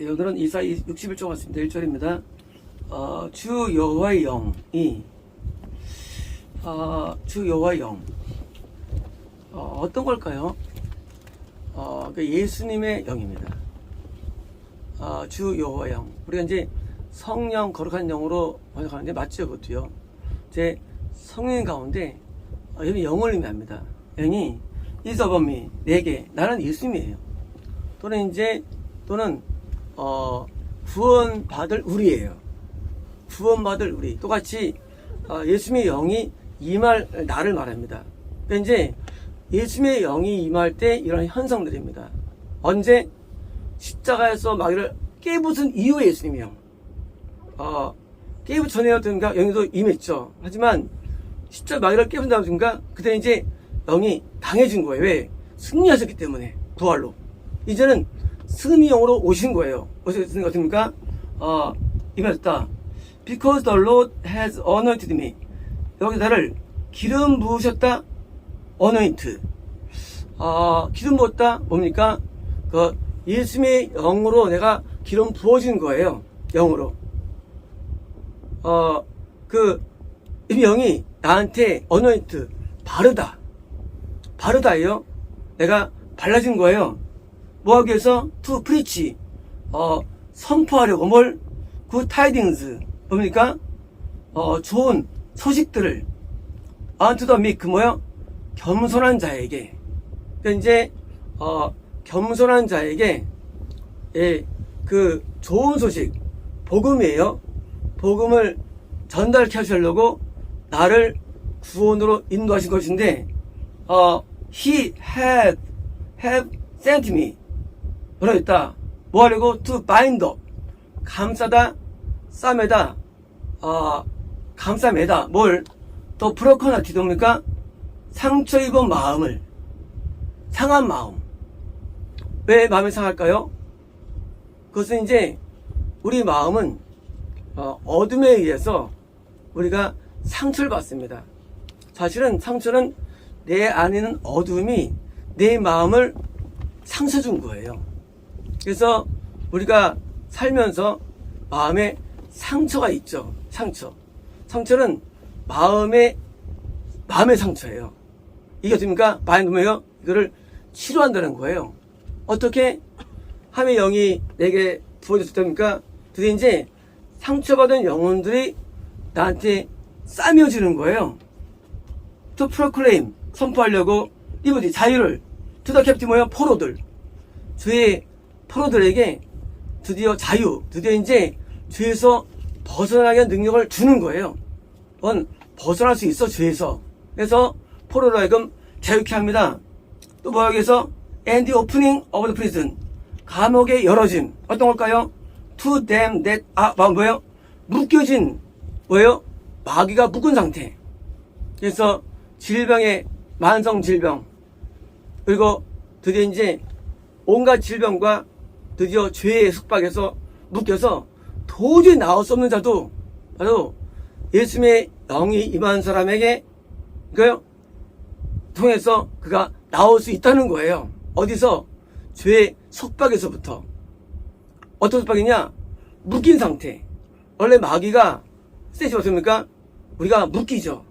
예, 오늘은 이사 61조 같습니다. 1절입니다. 주 여호와의 영이 주 여호와의 영 어떤 걸까요? 예수님의 영입니다. 주 여호와의 영, 우리가 이제 성령 거룩한 영으로 번역하는데 맞죠? 그것도요. 제 성령 가운데 여기 영을 의미합니다. 영이 is above me, 내게, 나는 예수님이에요. 또는 구원받을 우리예요. 구원받을 우리. 똑같이 예수님의 영이 임할 나를 말합니다. 그러니까 이제 예수님의 영이 임할 때 이런 현상들입니다. 언제? 십자가에서 마귀를 깨부순 이후에 예수님의 영. 깨부쳐내야 되는가? 영이도 임했죠. 하지만 십자가 마귀를 깨부순 다음인가? 그때 이제 영이 강해진 거예요. 왜? 승리하셨기 때문에. 부활로. 이제는 승리 영으로 오신 거예요. 어떻게 어떻습니까? 임하셨다. Because the Lord has anointed me. 여기 나를 기름 부으셨다. anoint. 기름 부었다. 뭡니까? 예수님의 영으로 내가 기름 부어진 거예요. 영으로. 이 영이 나한테 anoint. 바르다예요. 내가 발라진 거예요. 뭐 하기 위해서? to preach. 선포하려고 뭘? good tidings. 뭡니까? 좋은 소식들을. unto the meek. 뭐요? 겸손한 자에게. 그러니까 이제, 겸손한 자에게, 좋은 소식, 복음이에요. 복음을 전달케 하시려고 나를 구원으로 인도하신 것인데, he have sent me. 뭐라고 했다? 뭐 하려고? to bind up. 감싸다, 싸매다, 감싸매다. 뭘? 또 브로커나티 뭡니까? 상처 입은 마음을, 상한 마음. 왜 마음이 상할까요? 그것은 이제 우리 마음은 어둠에 의해서 우리가 상처를 받습니다. 사실은 상처는 내 안에 있는 어둠이 내 마음을 상처 준 거예요. 그래서 우리가 살면서 마음에 상처가 있죠. 상처는 마음의 상처예요. 이게 어떻습니까? 마음이 뭐예요? 이거를 치료한다는 거예요. 어떻게? 하나님의 영이 내게 부어졌습니까? 그래서 이제 상처받은 영혼들이 나한테 싸매어지는 거예요. To proclaim, 선포하려고 liberty, 자유를. To the captive, 뭐예요? 포로들. 주의 포로들에게 드디어 드디어 이제 죄에서 벗어나게 하는 능력을 주는 거예요. 벗어날 수 있어, 죄에서. 그래서 포로로 하여금 자유케 합니다. 또 뭐 하기 위해서? And the opening of the prison. 감옥의 열어짐. 어떤 걸까요? To them that 뭐예요? 묶여진, 뭐예요? 마귀가 묶은 상태. 그래서 만성 질병, 그리고 드디어 이제 온갖 질병과 드디어 죄의 숙박에서 묶여서 도저히 나올 수 없는 자도 바로 예수님의 영이 임한 사람에게 통해서 그가 나올 수 있다는 거예요. 어디서? 죄의 속박에서부터. 어떤 속박이냐? 묶인 상태. 원래 마귀가 세지 어떻습니까? 우리가 묶이죠.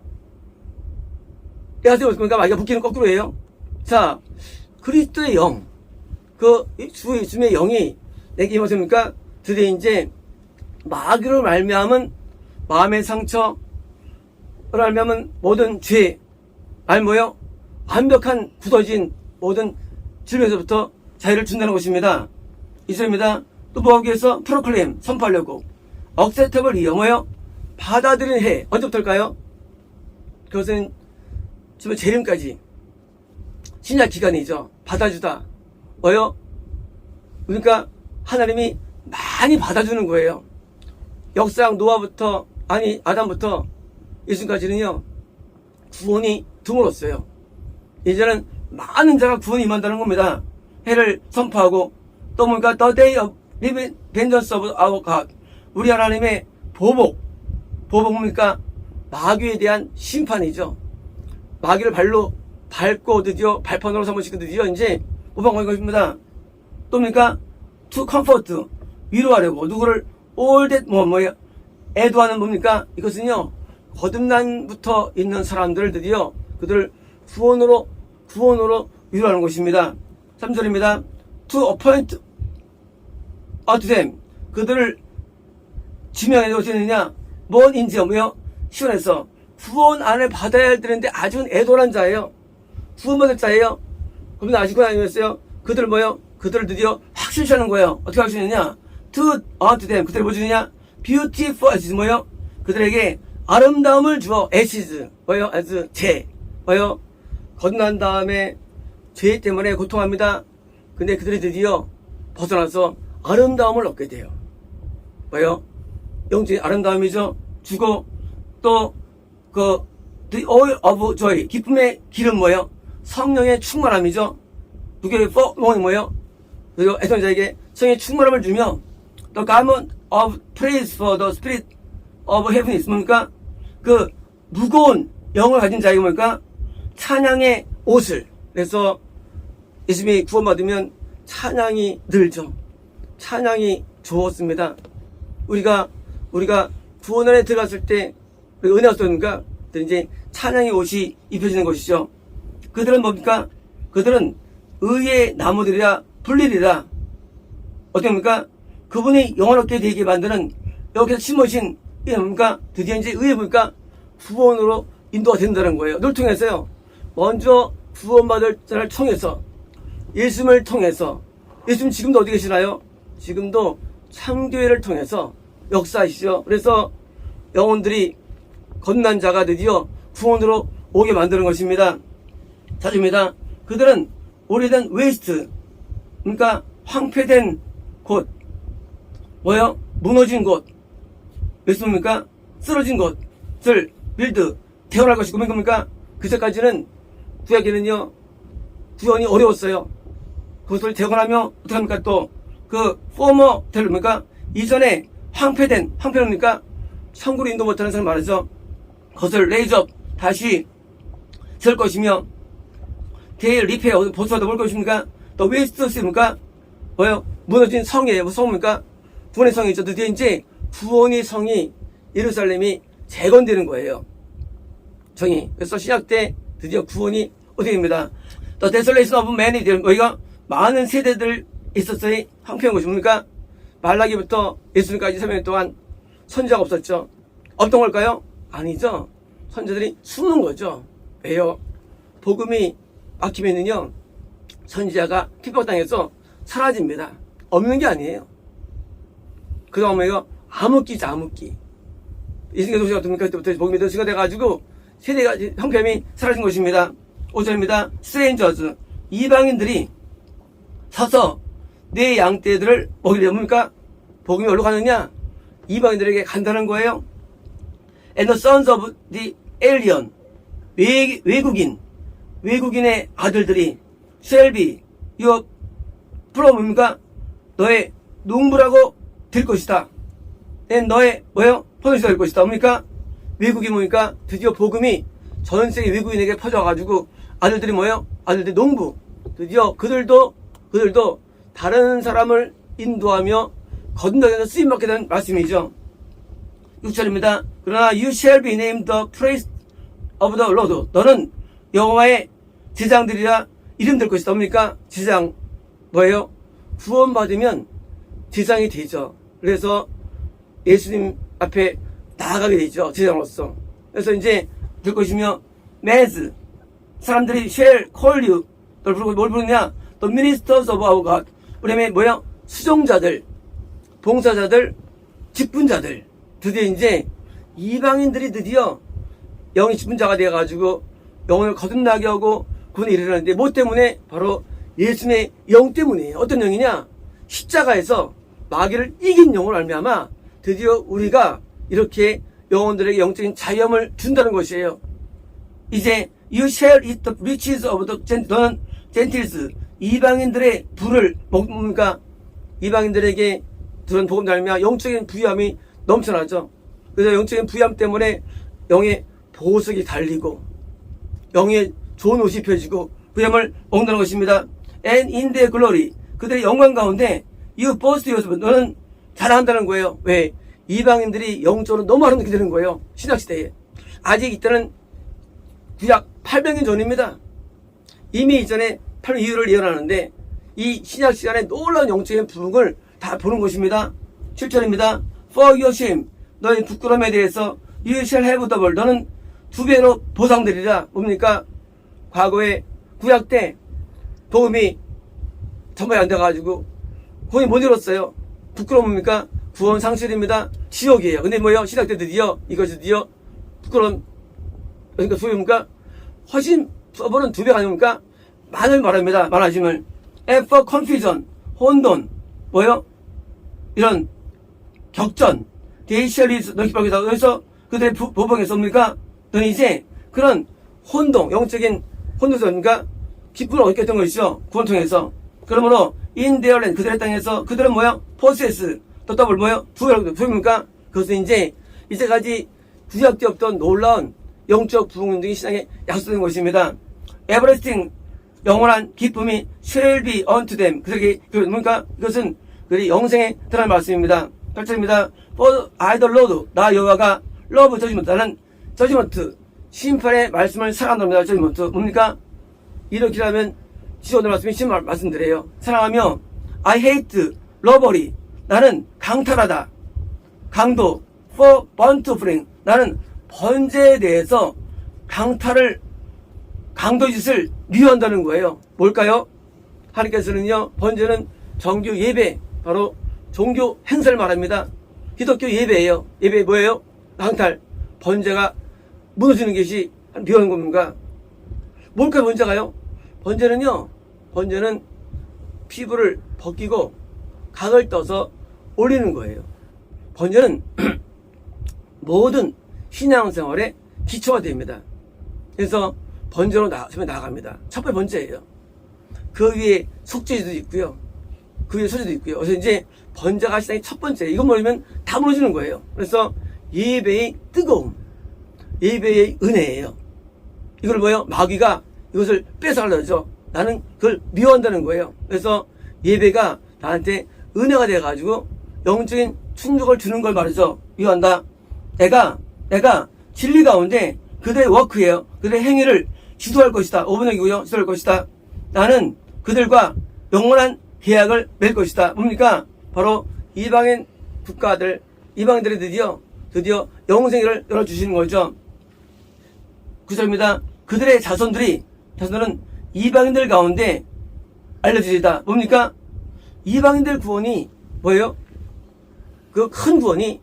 야세 어떻습니까? 마귀가 묶이는 거꾸로예요. 자, 그리스도의 영, 주 예수님의 영이 내게 임하십니까? 드디어 이제 마귀로 말미암은 마음의 상처, 말미암은 모든 죄, 뭐요? 완벽한 굳어진 모든 질병에서부터 자유를 준다는 것입니다. 이절입니다. 또 뭐 하기 위해서? 프로클레임, 선포하려고. 억세터블 이어 뭐요? 받아들이는 해. 언제부터일까요? 그것은 지금 재림까지 신약 기간이죠. 받아주다. 뭐요? 그러니까 하나님이 많이 받아주는 거예요. 역사상 노아부터 아담부터 예수까지는요 구원이 드물었어요. 이제는 많은 자가 구원이 임한다는 겁니다. 해를 선포하고 또 뭔가 the day of vengeance of our God. 우리 하나님의 보복 뭡니까? 마귀에 대한 심판이죠. 마귀를 발로 밟고 드디어 발판으로 삼으시고 드디어 이제 모방하는 것입니다. 또 뭡니까? to comfort, 위로하려고 누구를 all that 뭐야 애도하는 뭡니까? 이것은요 거듭난부터 있는 사람들을 드디어 그들을 구원으로 위로하는 것입니다. 3절입니다. To appoint unto them 그들을 지명해 어떻게 되느냐? 뭔 인지요? 뭐요? 시원해서 구원 안을 받아야 되는데 아주 애도란 자예요. 구원받을 자예요. 그러면 아시고 아니었어요? 그들 뭐요? 그들을 드디어 확신시하는 거예요. 어떻게 확신했냐? To unto them 그들을 뭐 주느냐? Beautiful as 뭐요? 그들에게 아름다움을 주어 as 뭐요? as 죄 뭐요? 거듭난 다음에 죄 때문에 고통합니다. 근데 그들이 드디어 벗어나서 아름다움을 얻게 돼요. 뭐요? 영적인 아름다움이죠. 주고 또 the oil of joy 기쁨의 기름 뭐요? 성령의 충만함이죠. 무교의 뽕이 뭐요? 그리고 애통자에게 성령의 충만함을 주며 the garment of praise for the spirit of heaven 있습니까? 그 무거운 영을 가진 자에게 뭡니까? 찬양의 옷을. 그래서 예수님이 구원받으면 찬양이 늘죠. 찬양이 좋았습니다. 우리가 구원 안에 들어갔을 때 은혜가 어떻습니까? 이제 찬양의 옷이 입혀지는 것이죠. 그들은 뭡니까? 그들은 의의 나무들이라 불리리라. 어떻게 합니까? 그분이 영원하게 되게 만드는 여기서 심으신 이게 뭡니까? 드디어 이제 의의 뭡니까? 구원으로 인도가 된다는 거예요. 늘 통해서요. 먼저 구원받을 자를 통해서 예수님을 통해서 예수님 지금도 어디 계시나요? 지금도 참교회를 통해서 역사하시죠. 그래서 영혼들이 거듭난 자가 드디어 구원으로 오게 만드는 것입니다. 자주입니다. 그들은 오래된 웨이스트 그러니까 황폐된 곳 뭐요? 무너진 곳 몇 습니까? 쓰러진 곳을 빌드 태어날 것이고 뭡니까? 그때까지는 구약에는요 구원이 어려웠어요. 그것을 재건하며 어떻게 합니까? 또 그 포머 뭡니까? 이전에 황폐입니까? 천국으로 인도 못하는 사람 말이죠. 그것을 레이즈업 다시 셀 것이며 데일 리페어 보수하다 볼 것입니까? 또 웨스트스입니까? 뭐요? 무너진 성이에요. 뭐 성입니까? 구원의 성이죠. 드디어 이제 구원의 성이 예루살렘이 재건되는 거예요. 성이. 그래서 신약 때 드디어 구원이 어떻게 됩니다. The desolation of many 우리가 많은 세대들 있었어요. 황폐한 것이 뭡니까? 말라기부터 예수님까지 3년 동안 선지자가 없었죠. 없던 걸까요? 아니죠. 선지자들이 숨는 거죠. 왜요? 복음이 막히면은요 선지자가 핍박당해서 사라집니다. 없는 게 아니에요. 그 다음에요 암흑기죠. 암흑기. 예수님의 도시가 어떻습니까? 그때부터 복음이 도시가 돼가지고 세대가 형편이 사라진 것입니다. 5절입니다. 스트레인저즈 이방인들이 서서 내 양떼들을 먹이려 뭡니까? 복음이 어디로 가느냐? 이방인들에게 간다는 거예요. And the sons of the alien 외국인의 아들들이 shall be your 뭡니까? 너의 농부라고 될 것이다. 너의 뭐요? 포도주가 될 것이다. 뭡니까? 외국인 뭡니까? 드디어 복음이 전 세계 외국인에게 퍼져가지고 아들들이 뭐요? 아들들이 농부. 드디어 그들도 다른 사람을 인도하며 거듭나게 쓰임받게 되는 말씀이죠. 6절입니다. 그러나 you shall be named the praise of the Lord. 너는 여호와의 제장들이라 이름 될 것이다. 뭡니까? 제장 뭐예요? 구원받으면 제장이 되죠. 그래서 예수님 앞에 나아가게 되죠. 제장으로서. 그래서 이제 될 것이며 men's 사람들이 shall call you 널 부르고 뭘 부르냐? The ministers of our God. 우리 뭐야? 수종자들, 봉사자들, 직분자들. 드디어 이제 이방인들이 드디어 영의 직분자가 되어가지고 영혼을 거듭나게 하고 구원에 이르는데 뭐 때문에? 바로 예수님의 영 때문이에요. 어떤 영이냐? 십자가에서 마귀를 이긴 영을 알미암아 드디어 우리가 이렇게 영혼들에게 영적인 자유함을 준다는 것이에요. 이제 you shall eat the riches of the 너는 젠틸스 이방인들의 부를 먹으니까 이방인들에게 들은 복음 달며 영적인 부유함이 넘쳐나죠. 그래서 영적인 부유함 때문에 영의 보석이 달리고 영의 좋은 옷이 펴지고 부유함을 먹는다는 것입니다. And in their glory 그들의 영광 가운데 you boast yourself 너는 자랑한다는 거예요. 왜? 이방인들이 영적으로 너무 아름답게 되는 거예요. 신약시대에. 아직 이때는 구약 800년 전입니다. 이미 이전에 800년 이후를 예언하는데 이 신약 시간에 놀라운 영적인 부흥을 다 보는 것입니다. 7절입니다. For your shame, 너의 부끄러움에 대해서 you shall have double. 너는 두 배로 보상되리라. 뭡니까? 과거에 구약 때 복음이 전반이 안 돼가지고 구원이 못 이뤘어요. 부끄러움 뭡니까? 구원 상실입니다. 지옥이에요. 근데 뭐예요? 신약 때 드디어 이것이 드디어 부끄러움, 그러니까 두 배입니까? 훨씬 서버는 두 배가 아닙니까? 많을 말합니다. 많아짐을. for confusion, 혼돈, 뭐요? 이런 격전, they shall is, 너 기뻐하겠다. 그래서 그들의 보복에서 뭡니까? 너는 이제 그런 혼동, 영적인 혼동스러우니까 기쁨을 얻게 된 것이죠. 구원 통해서. 그러므로 in their land, 그들의 땅에서 그들은 뭐야? possess, 또 더블 뭐요? 두 배입니까? 그것은 이제까지 구약 때 없던 놀라운 영적 부흥 등이 신앙에 약속된 것입니다. everlasting, 영원한 기쁨이 shall be unto them. 그들에게 뭡니까? 이것은 그들이 영생에 들어간 말씀입니다. 8절입니다. For I the Lord, 나 여호와가 love judgment, 나는 judgment, 심판의 말씀을 사랑한답니다. judgment 뭡니까? 이렇게 하면 지원의 말씀이 심한 말씀드려요. 사랑하며 I hate robbery, 나는 강탈하다. 강도 for burnt offering, 나는 번제에 대해서 강도의 짓을 미워한다는 거예요. 뭘까요? 하나님께서는요, 번제는 정규 예배, 바로 종교 행사를 말합니다. 기독교 예배예요. 예배 뭐예요? 강탈, 번제가 무너지는 것이 미워하는 겁니까? 뭘까요, 번제가요? 번제는 피부를 벗기고 각을 떠서 올리는 거예요. 번제는 모든 신앙생활의 기초가 됩니다. 그래서 번제로 나아갑니다. 첫 번째 번제예요. 그 위에 속죄제도 있고요. 그 위에 소제도 있고요. 그래서 이제 번제가 신앙의 첫 번째. 이것 모르면 다 무너지는 거예요. 그래서 예배의 뜨거움, 예배의 은혜예요. 이걸 뭐예요? 마귀가 이것을 뺏어가려죠. 나는 그걸 미워한다는 거예요. 그래서 예배가 나한테 은혜가 돼가지고 영적인 충족을 주는 걸 말이죠. 미워한다. 내가 진리 가운데 그들의 워크예요. 그들의 행위를 지도할 것이다. 5번역이고요. 지도할 것이다. 나는 그들과 영원한 계약을 맺을 것이다. 뭡니까? 바로 이방인 국가들, 이방인들이 드디어 영생을 열어주시는 거죠. 9절입니다. 그들의 자손들은 이방인들 가운데 알려주시다. 뭡니까? 이방인들 구원이 뭐예요? 그 큰 구원이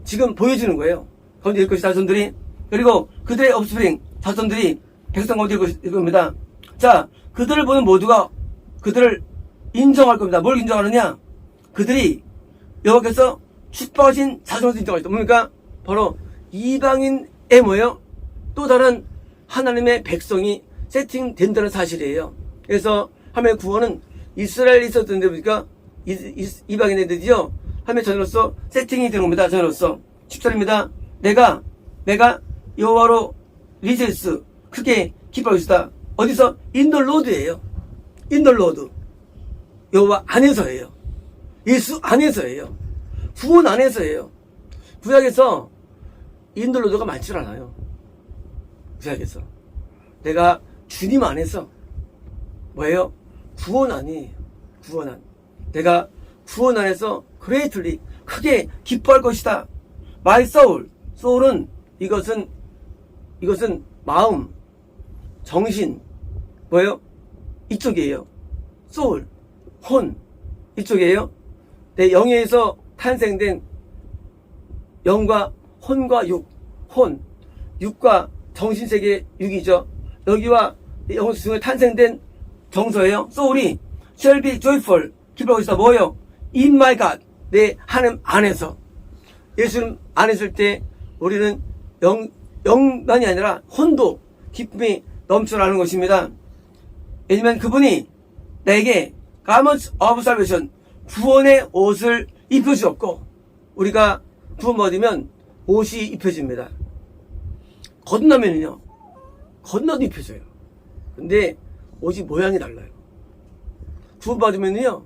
지금 보여지는 거예요. 가운데 일 것이다. 자손들이. 그리고 그들의 업스프링, 자손들이 백성 가운데 일 겁니다. 자, 그들을 보는 모두가 그들을 인정할 겁니다. 뭘 인정하느냐? 그들이 여호와께서 축복하신 자손을 인정하겠다. 뭡니까? 바로 이방인의 뭐예요? 또 다른 하나님의 백성이 세팅된다는 사실이에요. 그래서 하나님의 구원은 이스라엘이 있었던데 보니까 이방인 애들이요, 하나님의 전으로서 세팅이 되는 겁니다. 전으로서. 10절입니다. 내가 여호와로 리제스 크게 기뻐하고 있다. 어디서? 인더로드예요. 인더로드. 여호와 안에서예요. 예수 안에서예요. 구원 안에서예요. 구약에서 인더로드가 많지 않아요. 구약에서. 내가 주님 안에서 뭐예요? 구원 안이에요. 구원 안. 내가 구원 안에서 greatly 크게 기뻐할 것이다. My soul. soul은 이것은 마음, 정신, 뭐예요? 이쪽이에요. soul, 혼, 이쪽이에요. 내 영에서 탄생된 영과 혼과 육, 혼, 육과 정신세계 육이죠. 여기와 영 중에 탄생된 정서예요. soul이 shall be joyful, 기뻐하고 있어. 뭐예요? In my God, 내 하나님 안에서. 예수님 안에 있을 때 우리는 영만이 아니라 혼도 기쁨이 넘쳐나는 것입니다. 왜냐면 그분이 내게 garments of salvation, 구원의 옷을 입혀주었고, 우리가 구원받으면 옷이 입혀집니다. 건너면요, 건너도 입혀져요. 근데 옷이 모양이 달라요. 구원받으면요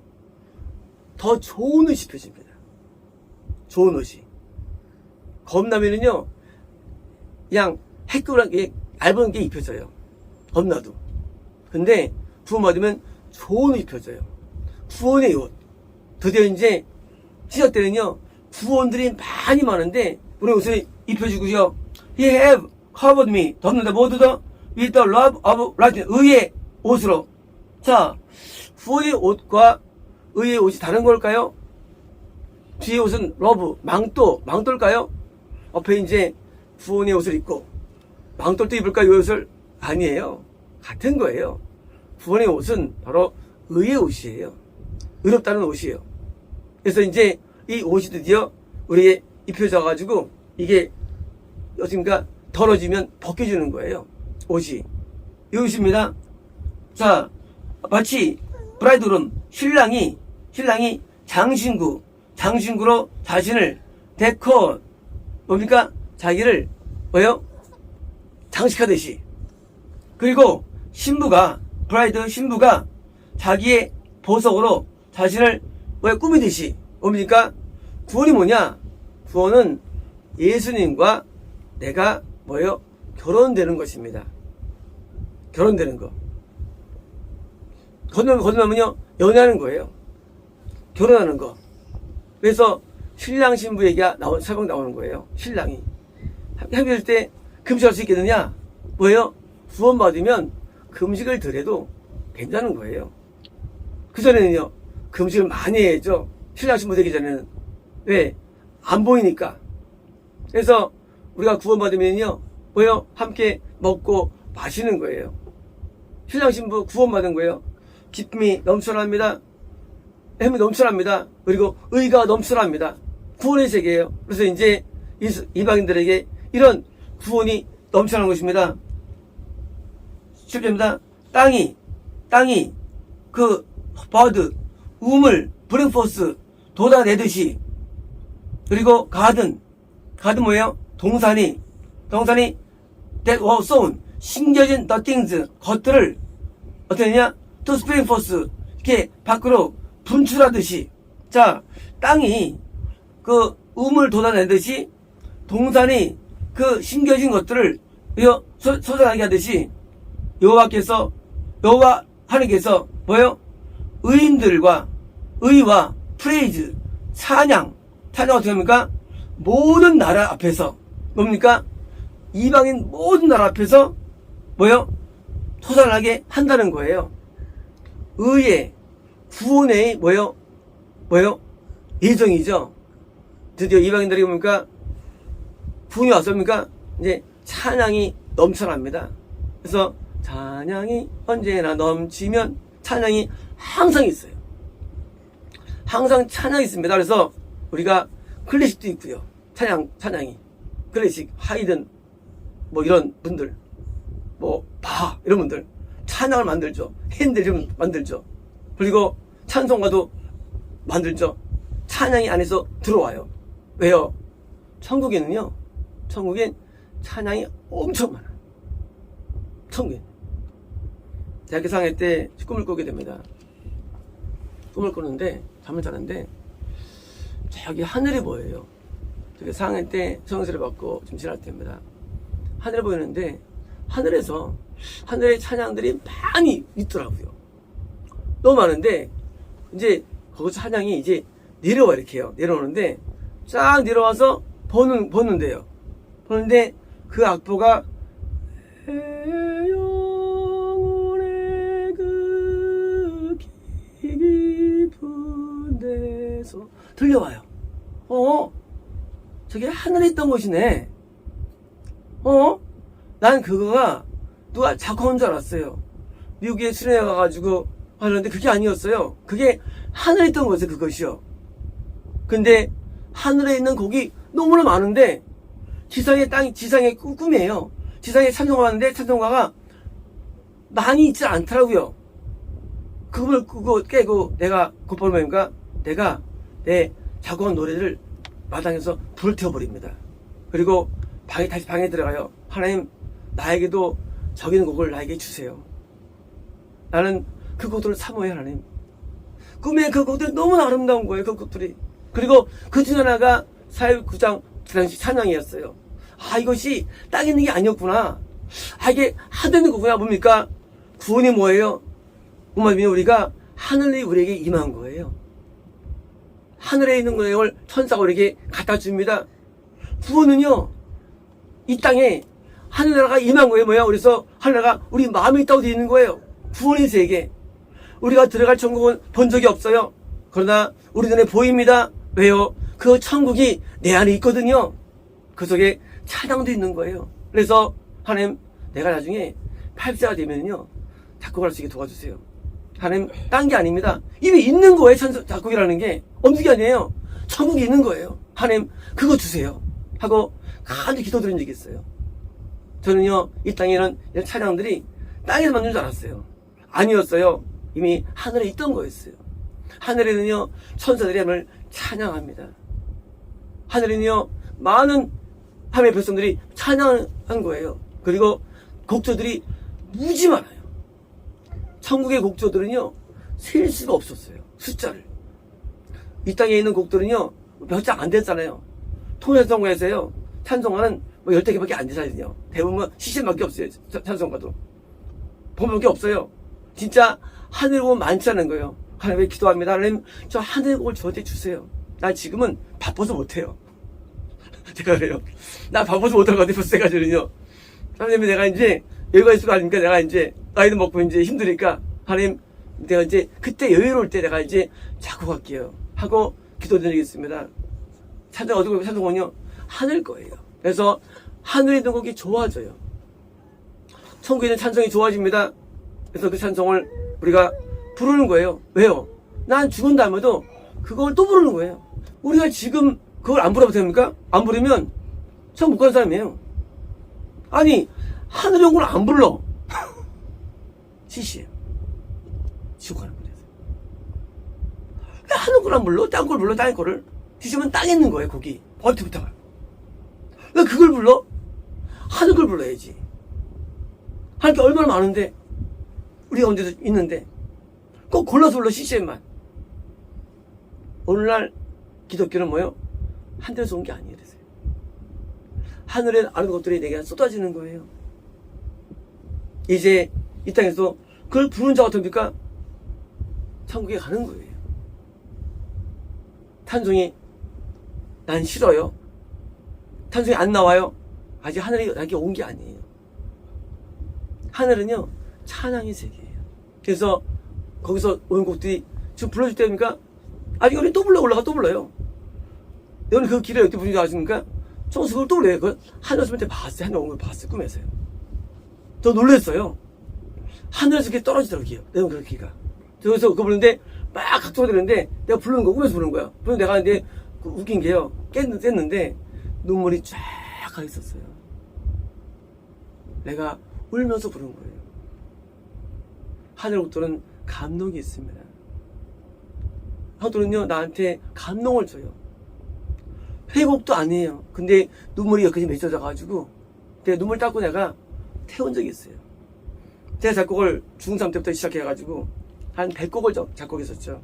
더 좋은 옷이 입혀집니다. 좋은 옷이. 겁나면은요, 그냥 해급한 게, 얇은 게 입혀져요. 겁나도. 근데 구원받으면 좋은 옷 입혀져요. 구원의 옷. 드디어 이제 시작 때는요, 구원들이 많이 많은데, 우리 옷을 입혀주고요. He have covered me. 덮는다. 모두 다 with the love of righteousness. 의의 옷으로. 자, 구원의 옷과 의의 옷이 다른 걸까요? 뒤의 옷은 러브, 망토일까요? 앞에 이제 구원의 옷을 입고 망토도 입을까요? 이 옷을? 아니에요. 같은 거예요. 구원의 옷은 바로 의의 옷이에요. 의롭다는 옷이에요. 그래서 이제 이 옷이 드디어 우리에게 입혀져 가지고 이게 어딘가 더러지면 벗겨주는 거예요. 옷이. 이 옷입니다. 자, 마치 브라이드룸, 신랑이 장신구로 자신을 데코, 뭡니까? 자기를, 뭐요? 장식하듯이. 그리고 브라이드 신부가 자기의 보석으로 자신을 꾸미듯이. 뭡니까? 구원이 뭐냐? 구원은 예수님과 내가 뭐요? 결혼되는 것입니다. 결혼되는 거. 건너면요, 연애하는 거예요. 결혼하는 거. 그래서 신랑 신부 얘기가 설명 나오는 거예요. 신랑이. 함께할 때 금식할 수 있겠느냐? 뭐예요? 구원받으면 금식을 덜해도 괜찮은 거예요. 그전에는요, 금식을 많이 해야죠. 신랑 신부 되기 전에는. 왜? 안 보이니까. 그래서 우리가 구원받으면요, 뭐예요? 함께 먹고 마시는 거예요. 신랑 신부 구원받은 거예요. 기쁨이 넘쳐납니다. 힘이 넘쳐납니다. 그리고 의가 넘쳐납니다. 구원의 세계예요. 그래서 이제 이방인들에게 이런 구원이 넘쳐나는 것입니다. 10절입니다. 땅이 그 버드, 우물, 브링포스 돋아내듯이. 그리고 가든 뭐예요? 동산이 that was sown, 심겨진 the things, 것들을 어떻게 했냐? to spring forth, 이렇게 밖으로 분출하듯이. 자, 땅이 그 우물 돋아내듯이 동산이 그 심겨진 것들을 솟아나게 하듯이 여호와 하나님께서 뭐예요? 의와 프레이즈, 찬양 어떻게 합니까? 모든 나라 앞에서 뭡니까? 이방인 모든 나라 앞에서 뭐예요? 솟아나게 한다는 거예요. 의의 구원의 뭐예요? 예정이죠. 드디어 이방인들이 뭡니까? 구원이 왔습니까? 이제 찬양이 넘쳐납니다. 그래서 찬양이 언제나 넘치면 찬양이 항상 있어요. 항상 찬양이 있습니다. 그래서 우리가 클래식도 있고요. 찬양이. 클래식, 하이든, 뭐 이런 분들, 이런 분들. 찬양을 만들죠. 핸델 좀 만들죠. 그리고 찬송가도 만들죠. 찬양이 안에서 들어와요. 왜요? 천국엔 찬양이 엄청 많아요. 천국엔. 대학교 4학년 때 꿈을 꾸게 됩니다. 꿈을 꾸는데, 잠을 자는데, 저기 하늘이 보여요. 저기 4학년 때 성서를 받고 좀 지날 때입니다. 하늘이 보이는데, 하늘에 찬양들이 많이 있더라고요. 너무 많은데, 이제, 거기서 찬양이 이제 내려와, 이렇게요. 내려오는데, 쫙 내려와서 보는데요. 보는데, 그 악보가, 영혼의 그 깊은 데서 들려와요. 저게 하늘에 있던 것이네. 난 그거가 누가 작곡한 줄 알았어요. 미국에 수련회 가가지고 하는데 그게 아니었어요. 그게 하늘에 있던 거죠, 그것이요. 근데 하늘에 있는 곡이 너무나 많은데 지상의 꿈이에요. 지상에 찬송가 하는데 찬송가가 많이 있지 않더라고요. 그거 깨고 내가 곧바로 뭡니까? 내가 내 작곡한 노래를 마당에서 불을 태워버립니다. 그리고 다시 방에 들어가요. 하나님, 나에게도 적인 곡을 나에게 주세요. 나는 그 곡들을 사모해요, 하나님. 꿈에 그 곡들이 너무나 아름다운 거예요, 그 곡들이. 그리고 그 중 하나가 사회구장 그 당시 찬양이었어요. 아, 이것이 땅에 있는 게 아니었구나. 아, 이게 하늘에 있는 거구나. 뭡니까? 구원이 뭐예요? 엄마님이 우리가 하늘이 우리에게 임한 거예요. 하늘에 있는 것을 천사가 우리에게 갖다 줍니다. 구원은요, 이 땅에 하늘나라가 임한 거예요. 뭐야? 그래서 하늘나라가 우리 마음에 있다고 되어 있는 거예요. 구원의 세계. 우리가 들어갈 천국은 본 적이 없어요. 그러나 우리 눈에 보입니다. 왜요? 그 천국이 내 안에 있거든요. 그 속에 찬양도 있는 거예요. 그래서 하나님, 내가 나중에 80세가 되면요, 작곡을 할 수 있게 도와주세요. 하나님, 딴 게 아닙니다. 이미 있는 거예요. 작곡이라는 게. 없는 게 아니에요. 천국이 있는 거예요. 하나님, 그거 주세요. 하고 간절히 기도드린 적이 있어요. 저는요, 이 땅에는 이런 찬양들이 땅에서 만든 줄 알았어요. 아니었어요. 이미 하늘에 있던 거였어요. 하늘에는요, 천사들이 하나님을 찬양합니다. 하늘에는요, 많은 하나님의 백성들이 찬양한 거예요. 그리고 곡조들이 무지 많아요. 천국의 곡조들은요, 셀 수가 없었어요. 숫자를. 이 땅에 있는 곡들은요, 몇 장 안 됐잖아요. 통일성가에서요, 찬송가는 뭐 10개밖에 안 되잖아요. 대부분 시즌밖에 없어요. 찬송가도. 본밖에 없어요. 진짜 하늘 곡은 많지 않은 거예요. 하나님께 기도합니다. 하나님, 저 하늘 곡을 저한테 주세요. 나 지금은 바빠서 못해요. 제가 그래요. 나 바빠서 못할 것 같아요. 벌써 해가지고는요. 하나님, 내가 이제 여유가 있을 거 아닙니까? 내가 이제 나이도 먹고 이제 힘드니까 하나님, 내가 이제 그때 여유로울 때 내가 이제 작곡할게요. 하고 기도드리겠습니다. 찬송 어디고 찬송은요, 하늘 거예요. 그래서 하늘에 있는 곡이 좋아져요. 천국에 있는 찬송이 좋아집니다. 그래서 그 찬송을 우리가 부르는 거예요. 왜요? 난 죽은 다음에도 그걸 또 부르는 거예요. 우리가 지금 그걸 안 부르면 됩니까? 안 부르면 전 못 가는 사람이에요. 아니, 하늘의 곡을 안 불러. 시시해요. 지옥 가는 거예요. 왜 하늘 곡을 안 불러? 딴 걸 불러, 딴 거를. 뒤지면 땅에 있는 거예요, 거기. 어디부터가. 왜 그걸 불러? 하늘 걸 불러야지. 할 게 얼마나 많은데, 우리가 언제도 있는데, 꼭 골라서 불러, CCM만. 오늘날 기독교는 뭐예요? 하늘에서 온 게 아니에요. 하늘에 아는 것들이 내게 쏟아지는 거예요. 이제 이 땅에서 그걸 부르는 자가 어떻습니까? 천국에 가는 거예요. 찬송이 난 싫어요. 찬송이 안 나와요. 아직 하늘이 나에게 온 게 아니에요. 하늘은요, 찬양의 세계예요. 그래서 거기서 오는 곡들이 지금 불러줄 때입니까? 아직 우리 또 올라가 또 불러요. 너는 그 길을 어떻게 부르는지 아십니까? 정수 그걸 또 불러요. 그 하늘에서 볼 때 봤어요. 하늘 오는 걸 봤어요. 꿈에서요. 저 놀랐어요. 하늘에서 이렇게 떨어지더라고요. 내가 그 기가. 그래서 그거 부르는데 막 각도가 되는데 내가 부르는 거 꿈에서 부르는 거야. 그래서 내가 근데 그 웃긴 게요. 깼는데 눈물이 쫙 가 있었어요. 내가 울면서 부른 거예요. 하늘 곡들은 감동이 있습니다. 하늘은요, 나한테 감동을 줘요. 회곡도 아니에요. 근데 눈물이 여기까지 맺혀져가지고 내가 눈물 닦고 내가 태운 적이 있어요. 제가 작곡을 중3 때부터 시작해가지고 한 100곡을 작곡했었죠.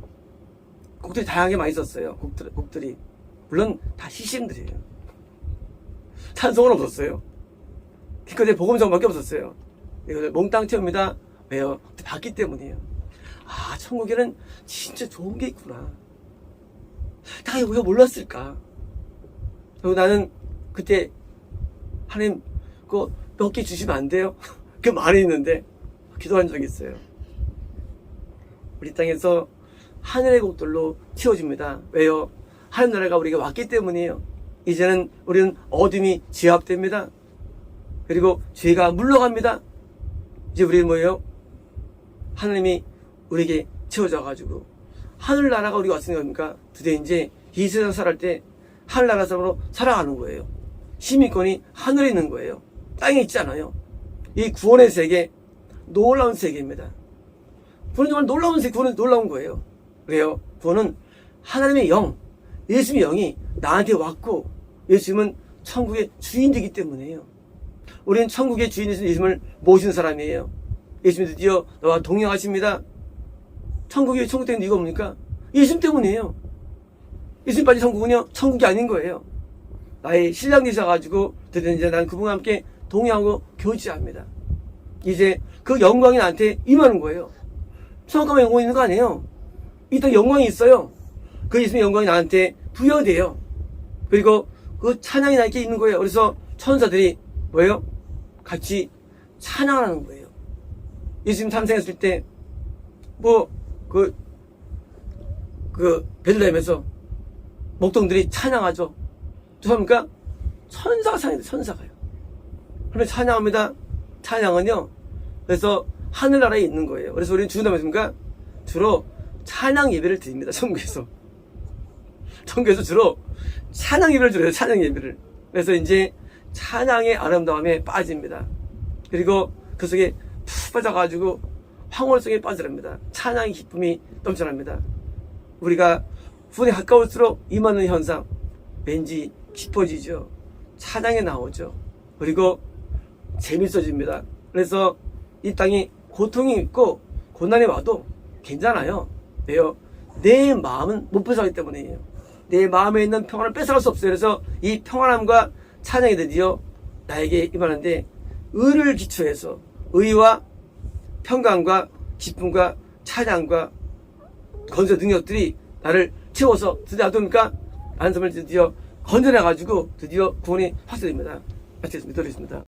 곡들이 다양하게 많이 썼어요. 곡들이. 물론 다 CCM들이에요. 찬송은 없었어요. 기껏해 복음성밖에 없었어요. 이걸 몽땅 채웁니다. 왜요? 봤기 때문이에요. 아, 천국에는 진짜 좋은 게 있구나. 다 이거 몰랐을까? 그리고 나는 그때 하나님 그거 몇 개 주시면 안 돼요? 그 말이 있는데 기도한 적이 있어요. 우리 땅에서 하늘의 곡들로 채워집니다. 왜요? 하늘 나라가 우리가 왔기 때문이에요. 이제는 우리는 어둠이 제압됩니다. 그리고 죄가 물러갑니다. 이제 우리는 뭐예요? 하나님이 우리에게 채워져가지고 하늘나라가 우리가 왔으니 겁니까? 드디어 이제 이 세상 살아갈 때 하늘나라 사람으로 살아가는 거예요. 시민권이 하늘에 있는 거예요. 땅에 있지 않아요. 이 구원의 세계, 놀라운 세계입니다. 구원은 정말 놀라운 세계, 구원은 놀라운 거예요. 왜요? 구원은 하나님의 영, 예수님의 영이 나한테 왔고 예수님은 천국의 주인이기 때문이에요. 우리는 천국의 주인이신 예수님을 모신 사람이에요. 예수님이 드디어 너와 동행하십니다. 천국이 왜 천국 되는 이유가 뭡니까? 예수님 때문이에요. 예수님 빠진 천국은요, 천국이 아닌 거예요. 나의 신랑 되셔가지고 드디어 이제 난 그분과 함께 동행하고 교제합니다. 이제 그 영광이 나한테 임하는 거예요. 성악가만 영광이 있는 거 아니에요. 이때 영광이 있어요. 그 있으면 영광이 나한테 부여돼요. 그리고 그 찬양이 나에게 있는 거예요. 그래서 천사들이 뭐예요? 같이 찬양하는 거예요. 예수님 탄생했을 때 뭐 베들레헴에서 목동들이 찬양하죠. 죄송합니까? 천사가 찬양해요. 천사가요. 그러면 찬양합니다. 찬양은요. 그래서 하늘나라에 있는 거예요. 그래서 우리는 주님과 주로 찬양 예배를 드립니다. 천국에서 주로 찬양 예배를 드려요. 찬양 예배를. 그래서 이제 찬양의 아름다움에 빠집니다. 그리고 그 속에 푹 빠져가지고 황홀성에 빠져납니다. 찬양의 기쁨이 넘쳐납니다. 우리가 분에 가까울수록 임하는 현상 왠지 깊어지죠. 찬양에 나오죠. 그리고 재밌어집니다. 그래서 이 땅이 고통이 있고 고난이 와도 괜찮아요. 왜요? 내 마음은 못 뺏어가기 때문이에요. 내 마음에 있는 평안을 뺏어갈 수 없어요. 그래서 이 평안함과 찬양이 드디어 나에게 임하는데 의를 기초해서 의와 평강과 기쁨과 찬양과 건설 능력들이 나를 채워서 드디어 어떻습니까? 안성을 드디어 건져내가지고 드디어 구원이 확실됩니다. 마치겠습니다.